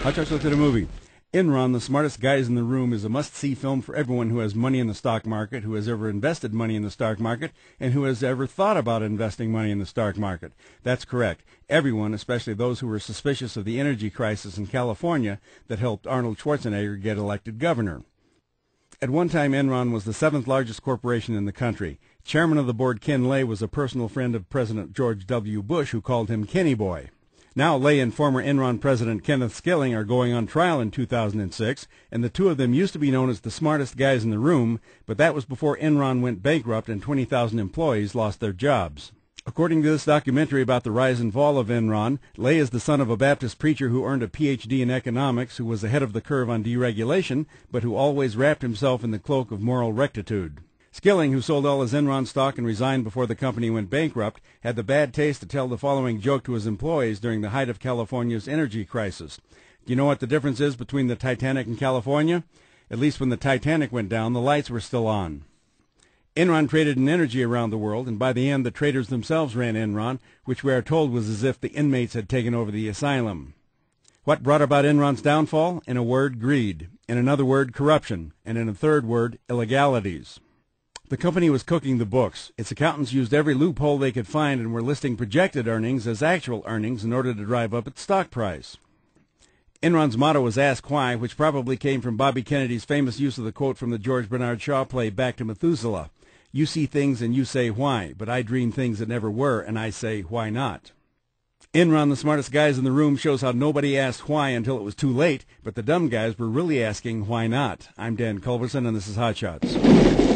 Hotshot's looked at a movie. Enron, the smartest guys in the room, is a must-see film for everyone who has money in the stock market, who has ever invested money in the stock market, and who has ever thought about investing money in the stock market. That's correct. Everyone, especially those who were suspicious of the energy crisis in California that helped Arnold Schwarzenegger get elected governor. At one time, Enron was the seventh largest corporation in the country. Chairman of the board, Ken Lay, was a personal friend of President George W. Bush, who called him Kenny Boy. Now, Lay and former Enron President Kenneth Skilling are going on trial in 2006, and the two of them used to be known as the smartest guys in the room, but that was before Enron went bankrupt and 20,000 employees lost their jobs. According to this documentary about the rise and fall of Enron, Lay is the son of a Baptist preacher who earned a Ph.D. in economics, who was ahead of the curve on deregulation, but who always wrapped himself in the cloak of moral rectitude. Skilling, who sold all his Enron stock and resigned before the company went bankrupt, had the bad taste to tell the following joke to his employees during the height of California's energy crisis. Do you know what the difference is between the Titanic and California? At least when the Titanic went down, the lights were still on. Enron traded in energy around the world, and by the end the traders themselves ran Enron, which we are told was as if the inmates had taken over the asylum. What brought about Enron's downfall? In a word, greed. In another word, corruption. And in a third word, illegalities. The company was cooking the books. Its accountants used every loophole they could find and were listing projected earnings as actual earnings in order to drive up its stock price. Enron's motto was Ask Why, which probably came from Bobby Kennedy's famous use of the quote from the George Bernard Shaw play Back to Methuselah. You see things and you say why, but I dream things that never were, and I say why not. Enron, the smartest guys in the room, shows how nobody asked why until it was too late, but the dumb guys were really asking why not. I'm Dan Culverson, and this is Hot Shots.